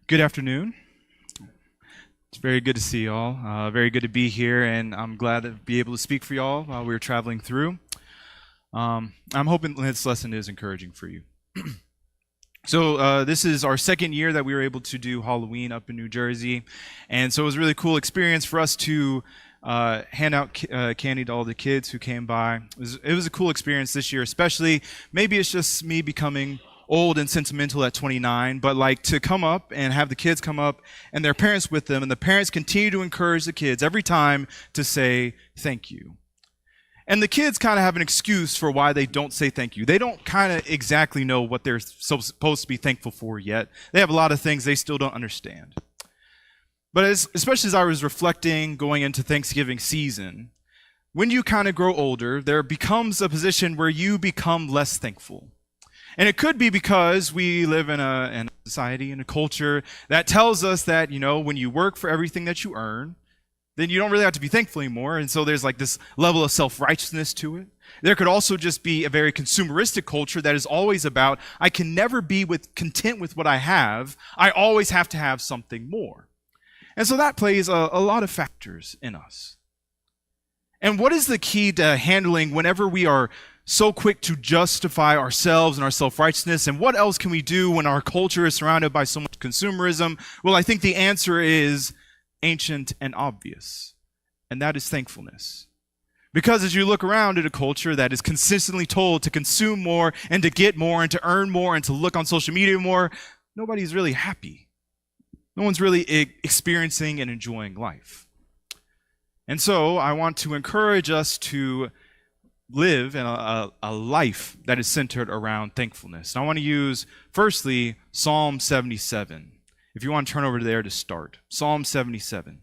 Good afternoon. It's very good to see y'all. Very good to be here, and I'm glad to be able to speak for y'all while we're traveling through. I'm hoping this lesson is encouraging for you. So this is our second year that we were able to do Halloween up in New Jersey, and so it was a really cool experience for us to hand out candy to all the kids who came by. It was a cool experience this year, especially. Maybe it's just me becoming old and sentimental at 29, but like to come up and have the kids come up and their parents with them, and the parents continue to encourage the kids every time to say thank you. And the kids kind of have an excuse for why they don't say thank you. They don't kind of exactly know what they're supposed to be thankful for yet. They have a lot of things they still don't understand. But especially as I was reflecting going into Thanksgiving season, when you kind of grow older, there becomes a position where you become less thankful. And it could be because we live in a society and a culture that tells us that, when you work for everything that you earn, then you don't really have to be thankful anymore. And so there's like this level of self-righteousness to it. There could also just be a very consumeristic culture that is always about, I can never be content with what I have. I always have to have something more. And so that plays a lot of factors in us. And what is the key to handling whenever we are so quick to justify ourselves and our self-righteousness, and what else can we do when our culture is surrounded by so much consumerism? Well, I think the answer is ancient and obvious, and that is thankfulness. Because as you look around at a culture that is consistently told to consume more and to get more and to earn more and to look on social media more, nobody's really happy. No one's really experiencing and enjoying life. And so I want to encourage us to live in a life that is centered around thankfulness. And I want to use, firstly, Psalm 77. If you want to turn over there to start. Psalm 77.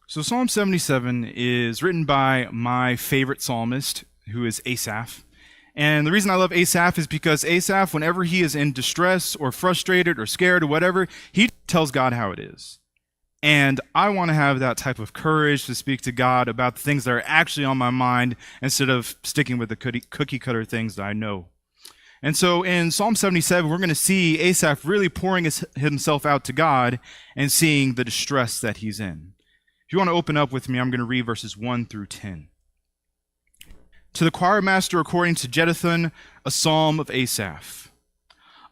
So Psalm 77 is written by my favorite psalmist, who is Asaph. And the reason I love Asaph is because Asaph, whenever he is in distress or frustrated or scared or whatever, he tells God how it is. And I want to have that type of courage to speak to God about the things that are actually on my mind instead of sticking with the cookie cutter things that I know. And so in Psalm 77, we're going to see Asaph really pouring himself out to God and seeing the distress that he's in. If you want to open up with me, I'm going to read verses 1 through 10. To the choir master according to Jeduthun, a psalm of Asaph.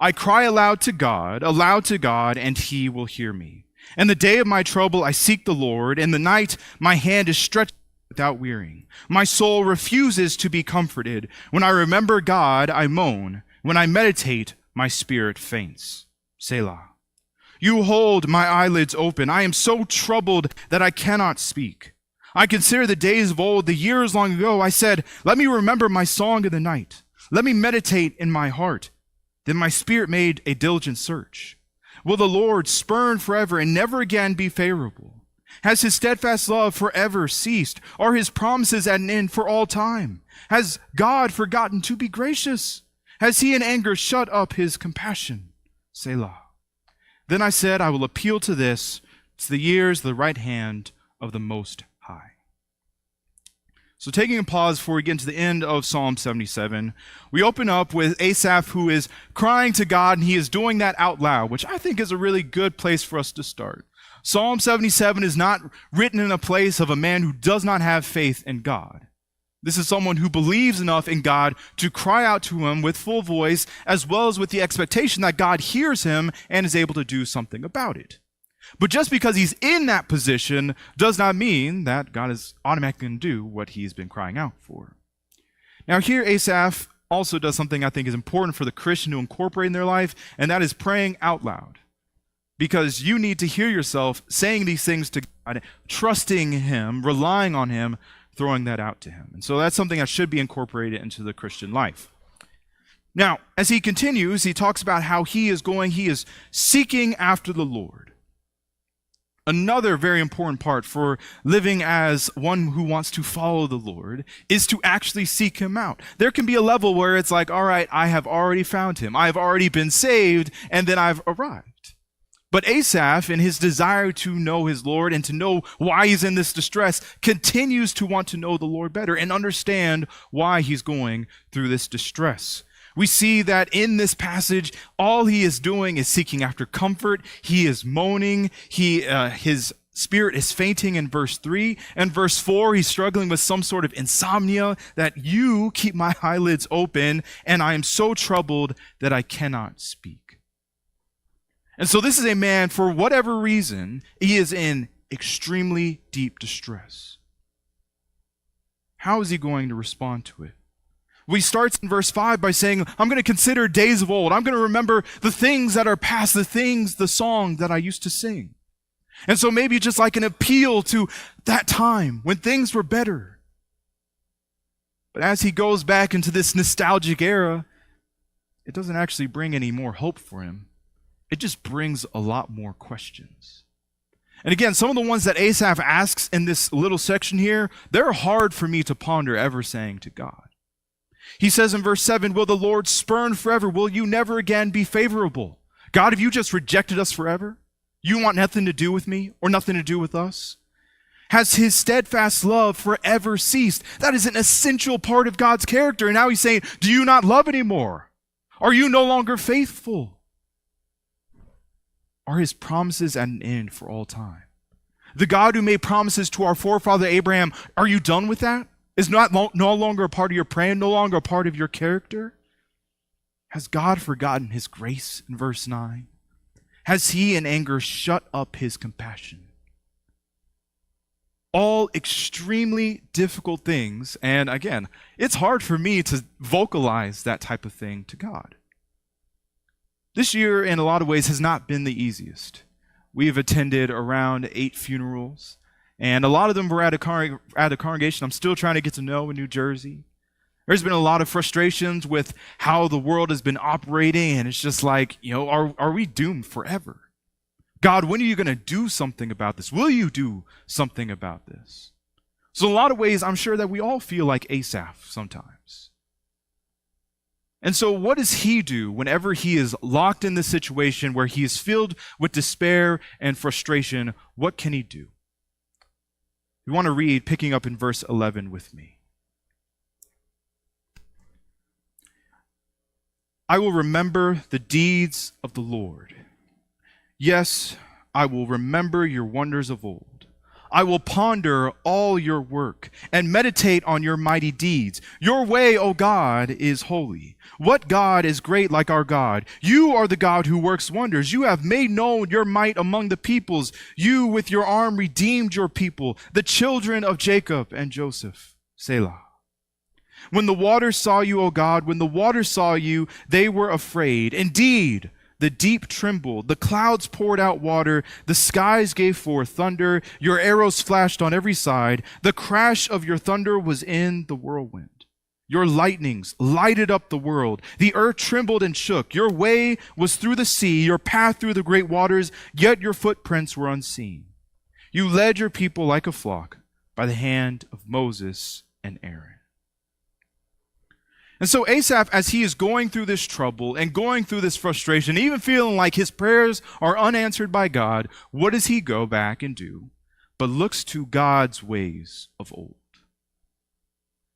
I cry aloud to God, and he will hear me. In the day of my trouble I seek the Lord. In the night my hand is stretched without wearying. My soul refuses to be comforted. When I remember God, I moan. When I meditate, my spirit faints. Selah. You hold my eyelids open. I am so troubled that I cannot speak. I consider the days of old, the years long ago. I said, let me remember my song in the night. Let me meditate in my heart. Then my spirit made a diligent search. Will the Lord spurn forever and never again be favorable? Has his steadfast love forever ceased? Are his promises at an end for all time? Has God forgotten to be gracious? Has he in anger shut up his compassion? Selah. Then I said, I will appeal to this, to the years, the right hand of the Most High. So taking a pause before we get into the end of Psalm 77, we open up with Asaph, who is crying to God, and he is doing that out loud, which I think is a really good place for us to start. Psalm 77 is not written in a place of a man who does not have faith in God. This is someone who believes enough in God to cry out to him with full voice, as well as with the expectation that God hears him and is able to do something about it. But just because he's in that position does not mean that God is automatically going to do what he's been crying out for. Now here Asaph also does something I think is important for the Christian to incorporate in their life, and that is praying out loud. Because you need to hear yourself saying these things to God, trusting him, relying on him, throwing that out to him. And so that's something that should be incorporated into the Christian life. Now, as he continues, he talks about how he is seeking after the Lord. Another very important part for living as one who wants to follow the Lord is to actually seek him out. There can be a level where it's like, all right, I have already found him. I have already been saved, and then I've arrived. But Asaph, in his desire to know his Lord and to know why he's in this distress, continues to want to know the Lord better and understand why he's going through this distress. We see that in this passage, all he is doing is seeking after comfort. He is moaning. His spirit is fainting in verse 3. And verse 4, he's struggling with some sort of insomnia, that you keep my eyelids open, and I am so troubled that I cannot speak. And so this is a man, for whatever reason, he is in extremely deep distress. How is he going to respond to it? Well, he starts in verse 5 by saying, I'm going to consider days of old. I'm going to remember the things that are past, the song that I used to sing. And so maybe just like an appeal to that time when things were better. But as he goes back into this nostalgic era, it doesn't actually bring any more hope for him. It just brings a lot more questions. And again, some of the ones that Asaph asks in this little section here, they're hard for me to ponder ever saying to God. He says in verse 7, will the Lord spurn forever? Will you never again be favorable? God, have you just rejected us forever? You want nothing to do with me or nothing to do with us? Has his steadfast love forever ceased? That is an essential part of God's character. And now he's saying, do you not love anymore? Are you no longer faithful? Are his promises at an end for all time? The God who made promises to our forefather Abraham, are you done with that? Is no longer a part of your plan, no longer a part of your character? Has God forgotten his grace in verse 9? Has he in anger shut up his compassion? All extremely difficult things, and again, it's hard for me to vocalize that type of thing to God. This year, in a lot of ways, has not been the easiest. We have attended around 8 funerals, and a lot of them were at a congregation I'm still trying to get to know in New Jersey. There's been a lot of frustrations with how the world has been operating, and it's just like, are we doomed forever? God, when are you going to do something about this? Will you do something about this? So in a lot of ways, I'm sure that we all feel like Asaph sometimes. And so what does he do whenever he is locked in this situation where he is filled with despair and frustration? What can he do? We want to read, picking up in verse 11 with me. I will remember the deeds of the Lord. Yes, I will remember your wonders of old. I will ponder all your work and meditate on your mighty deeds. Your way, O God, is holy. What God is great like our God? You are the God who works wonders. You have made known your might among the peoples. You with your arm redeemed your people, the children of Jacob and Joseph. Selah. When the waters saw you, O God, when the waters saw you, they were afraid. Indeed, the deep trembled, the clouds poured out water, the skies gave forth thunder, your arrows flashed on every side, the crash of your thunder was in the whirlwind. Your lightnings lighted up the world, the earth trembled and shook, your way was through the sea, your path through the great waters, yet your footprints were unseen. You led your people like a flock by the hand of Moses and Aaron. And so Asaph, as he is going through this trouble and going through this frustration, even feeling like his prayers are unanswered by God, what does he go back and do? But looks to God's ways of old.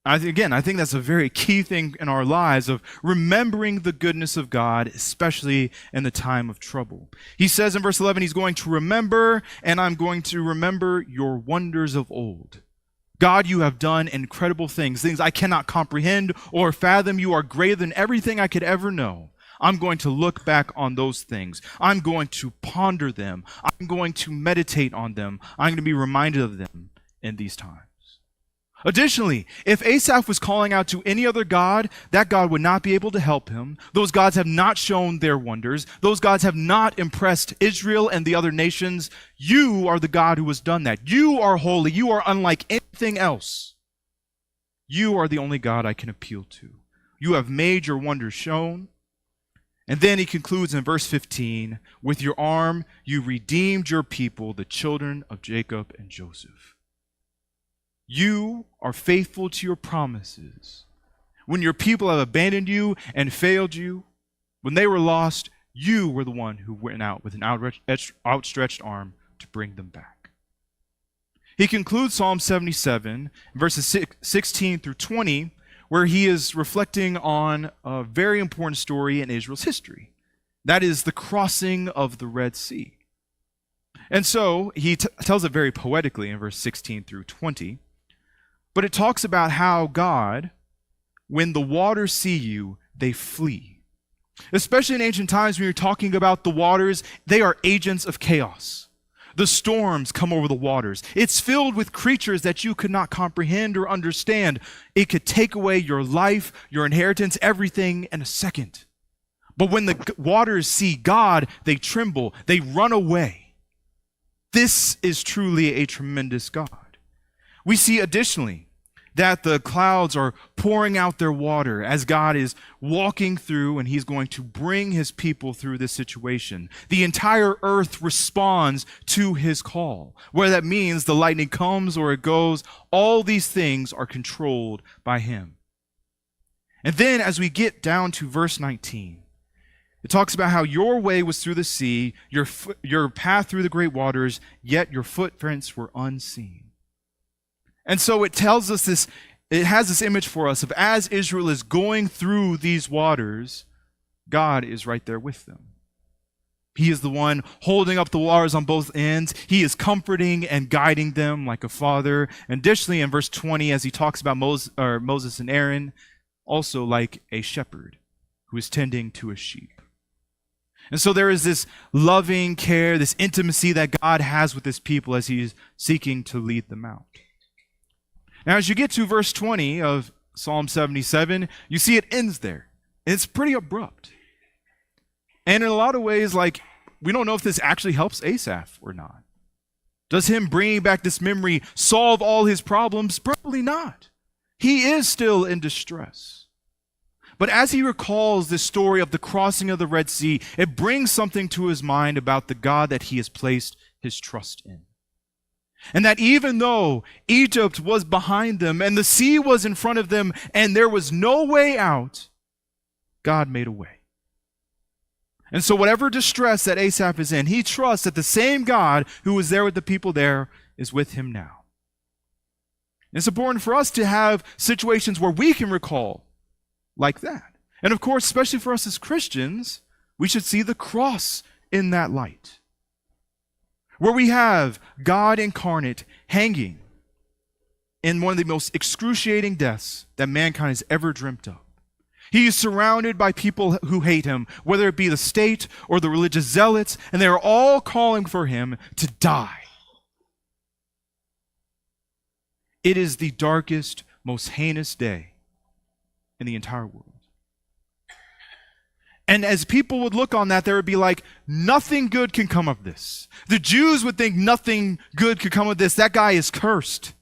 I think that's a very key thing in our lives of remembering the goodness of God, especially in the time of trouble. He says in verse 11, he's going to remember, and I'm going to remember your wonders of old. God, you have done incredible things I cannot comprehend or fathom. You are greater than everything I could ever know. I'm going to look back on those things. I'm going to ponder them. I'm going to meditate on them. I'm going to be reminded of them in these times. Additionally, if Asaph was calling out to any other god, that god would not be able to help him. Those gods have not shown their wonders. Those gods have not impressed Israel and the other nations. You are the God who has done that. You are holy. You are unlike anything else. You are the only God I can appeal to. You have made your wonders shown. And then he concludes in verse 15, with your arm you redeemed your people, the children of Jacob and Joseph. You are faithful to your promises. When your people have abandoned you and failed you, when they were lost, You were the one who went out with an outstretched arm to bring them back. He concludes Psalm 77, verses 16 through 20, where he is reflecting on a very important story in Israel's history. That is the crossing of the Red Sea. And so he tells it very poetically in verse 16 through 20. But it talks about how God, when the waters see you, they flee. Especially in ancient times when you're talking about the waters, they are agents of chaos. The storms come over the waters. It's filled with creatures that you could not comprehend or understand. It could take away your life, your inheritance, everything in a second. But when the waters see God, they tremble, they run away. This is truly a tremendous God. We see additionally that the clouds are pouring out their water as God is walking through, and he's going to bring his people through this situation. The entire earth responds to his call. Whether that means the lightning comes or it goes, all these things are controlled by him. And then as we get down to verse 19, it talks about how your way was through the sea, your path through the great waters, yet your footprints were unseen. And so it tells us this, it has this image for us of as Israel is going through these waters, God is right there with them. He is the one holding up the waters on both ends. He is comforting and guiding them like a father. And additionally, in verse 20, as he talks about Moses and Aaron, also like a shepherd who is tending to a sheep. And so there is this loving care, this intimacy that God has with his people as he is seeking to lead them out. Now, as you get to verse 20 of Psalm 77, you see it ends there. And it's pretty abrupt. And in a lot of ways, we don't know if this actually helps Asaph or not. Does him bringing back this memory solve all his problems? Probably not. He is still in distress. But as he recalls this story of the crossing of the Red Sea, it brings something to his mind about the God that he has placed his trust in. And that even though Egypt was behind them and the sea was in front of them and there was no way out, God made a way. And so whatever distress that Asaph is in, he trusts that the same God who was there with the people there is with him now. It's important for us to have situations where we can recall like that. And of course, especially for us as Christians, we should see the cross in that light, where we have God incarnate hanging in one of the most excruciating deaths that mankind has ever dreamt of. He is surrounded by people who hate him, whether it be the state or the religious zealots, and they are all calling for him to die. It is the darkest, most heinous day in the entire world. And as people would look on that, there would be like, nothing good can come of this. The Jews would think nothing good could come of this. That guy is cursed.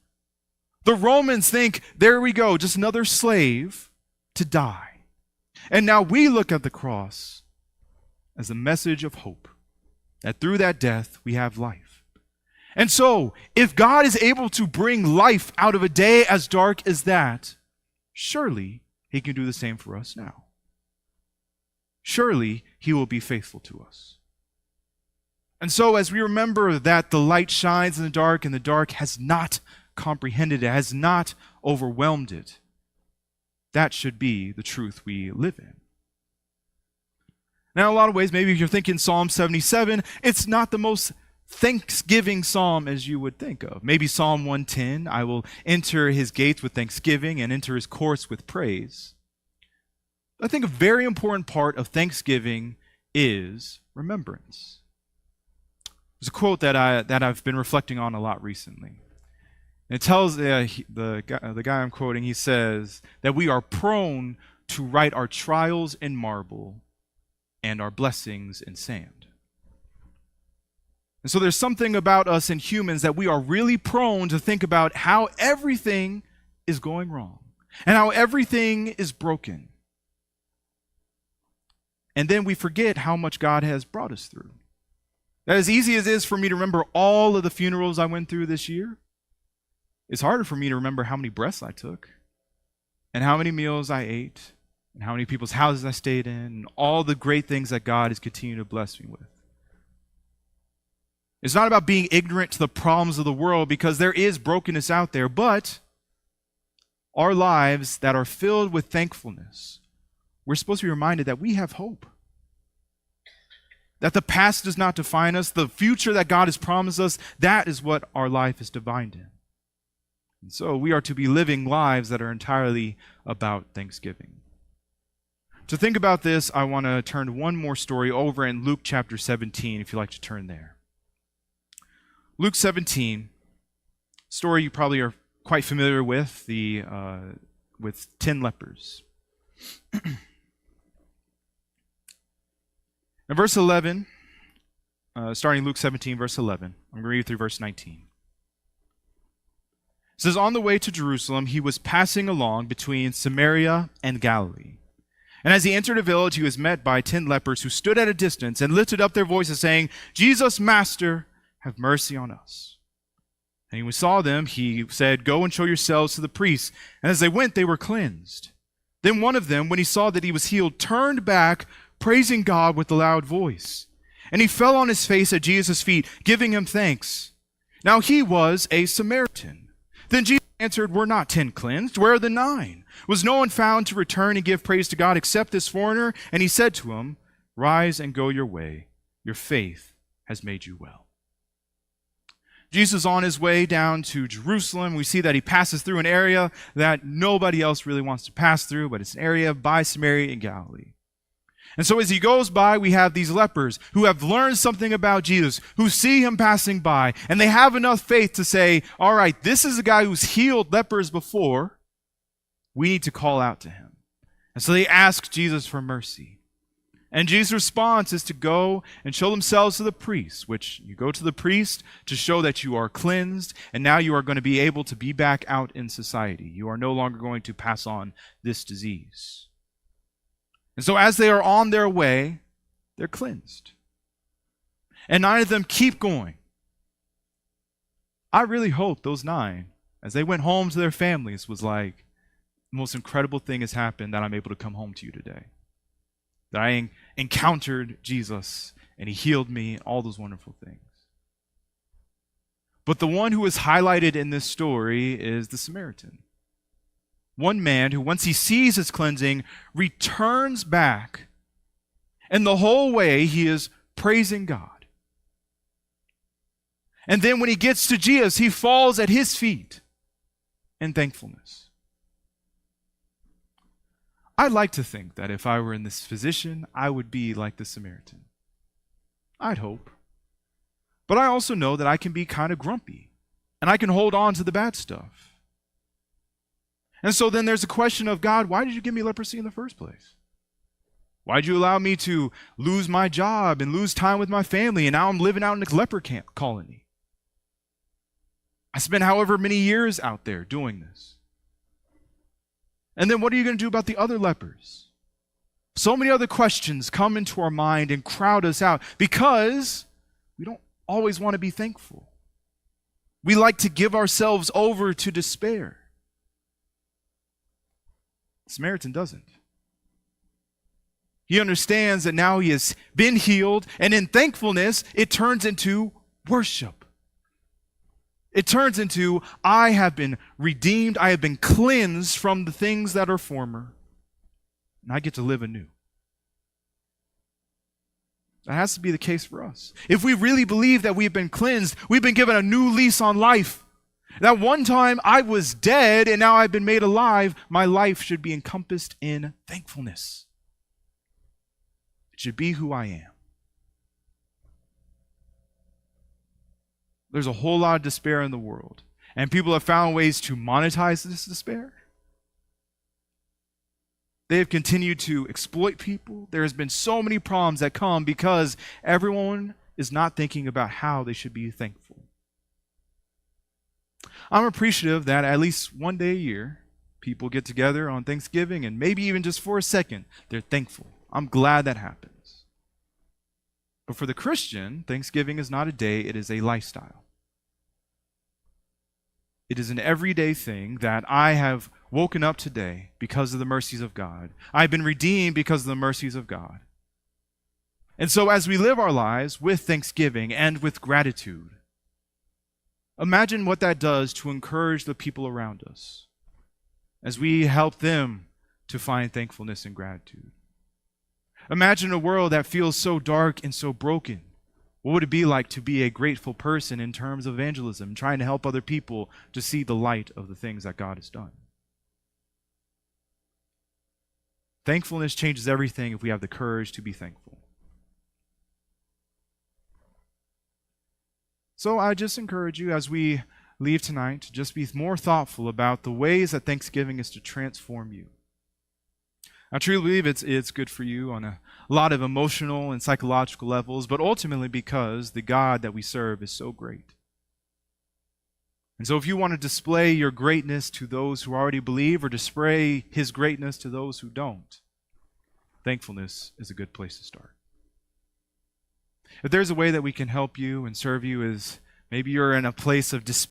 The Romans think, there we go, just another slave to die. And now we look at the cross as a message of hope, that through that death we have life. And so, if God is able to bring life out of a day as dark as that, surely he can do the same for us now. Surely he will be faithful to us. And so as we remember that the light shines in the dark has not comprehended it, has not overwhelmed it, that should be the truth we live in. Now, in a lot of ways, maybe if you're thinking Psalm 77, it's not the most thanksgiving psalm as you would think of. Maybe Psalm 110, I will enter his gates with thanksgiving and enter his courts with praise. I think a very important part of thanksgiving is remembrance. There's a quote that I've been reflecting on a lot recently. And it tells the guy I'm quoting, he says that we are prone to write our trials in marble and our blessings in sand. And so there's something about us in humans that we are really prone to think about how everything is going wrong and how everything is broken. And then we forget how much God has brought us through. That as easy as it is for me to remember all of the funerals I went through this year, it's harder for me to remember how many breaths I took and how many meals I ate and how many people's houses I stayed in, and all the great things that God has continued to bless me with. It's not about being ignorant to the problems of the world, because there is brokenness out there, but our lives that are filled with thankfulness, we're supposed to be reminded that we have hope. That the past does not define us. The future that God has promised us, that is what our life is defined in. And so we are to be living lives that are entirely about thanksgiving. To think about this, I want to turn to one more story over in Luke chapter 17, if you'd like to turn there. Luke 17, story you probably are quite familiar with, with 10 lepers. In verse 11, starting Luke 17, verse 11, I'm going to read through verse 19. It says, "On the way to Jerusalem, he was passing along between Samaria and Galilee. And as he entered a village, he was met by 10 lepers who stood at a distance and lifted up their voices, saying, 'Jesus, Master, have mercy on us.' And when he saw them, he said, 'Go and show yourselves to the priests.' And as they went, they were cleansed. Then one of them, when he saw that he was healed, turned back, praising God with a loud voice. And he fell on his face at Jesus' feet, giving him thanks. Now he was a Samaritan. Then Jesus answered, 'Were not 10 cleansed? Where are the 9? Was no one found to return and give praise to God except this foreigner?' And he said to him, 'Rise and go your way. Your faith has made you well.'" Jesus is on his way down to Jerusalem. We see that he passes through an area that nobody else really wants to pass through, but it's an area by Samaria and Galilee. And so as he goes by, we have these lepers who have learned something about Jesus, who see him passing by, and they have enough faith to say, all right, this is a guy who's healed lepers before. We need to call out to him. And so they ask Jesus for mercy. And Jesus' response is to go and show themselves to the priest, which you go to the priest to show that you are cleansed, and now you are going to be able to be back out in society. You are no longer going to pass on this disease. And so as they are on their way, they're cleansed. And 9 of them keep going. I really hope those 9, as they went home to their families, was like, the most incredible thing has happened that I'm able to come home to you today. That I encountered Jesus and he healed me, all those wonderful things. But the one who is highlighted in this story is the Samaritan. One man who, once he sees his cleansing, returns back, and the whole way he is praising God. And then when he gets to Jesus, he falls at his feet in thankfulness. I'd like to think that if I were in this position, I would be like the Samaritan. I'd hope. But I also know that I can be kind of grumpy, and I can hold on to the bad stuff. And so then there's a question of, God, why did you give me leprosy in the first place? Why did you allow me to lose my job and lose time with my family, and now I'm living out in a leper camp colony? I spent however many years out there doing this. And then what are you going to do about the other lepers? So many other questions come into our mind and crowd us out because we don't always want to be thankful. We like to give ourselves over to despair. The Samaritan doesn't. He understands that now he has been healed, and in thankfulness, it turns into worship. It turns into, I have been redeemed, I have been cleansed from the things that are former, and I get to live anew. That has to be the case for us. If we really believe that we've been cleansed, we've been given a new lease on life. That one time I was dead and now I've been made alive, my life should be encompassed in thankfulness. It should be who I am. There's a whole lot of despair in the world, and people have found ways to monetize this despair. They have continued to exploit people. There has been so many problems that come because everyone is not thinking about how they should be thankful. I'm appreciative that at least one day a year, people get together on Thanksgiving, and maybe even just for a second, they're thankful. I'm glad that happens. But for the Christian, Thanksgiving is not a day, it is a lifestyle. It is an everyday thing that I have woken up today because of the mercies of God. I've been redeemed because of the mercies of God. And so as we live our lives with thanksgiving and with gratitude, imagine what that does to encourage the people around us as we help them to find thankfulness and gratitude. Imagine a world that feels so dark and so broken. What would it be like to be a grateful person in terms of evangelism, trying to help other people to see the light of the things that God has done? Thankfulness changes everything if we have the courage to be thankful. So I just encourage you as we leave tonight to just be more thoughtful about the ways that Thanksgiving is to transform you. I truly believe it's good for you on a lot of emotional and psychological levels, but ultimately because the God that we serve is so great. And so if you want to display your greatness to those who already believe or display his greatness to those who don't, thankfulness is a good place to start. If there's a way that we can help you and serve you, is maybe you're in a place of despair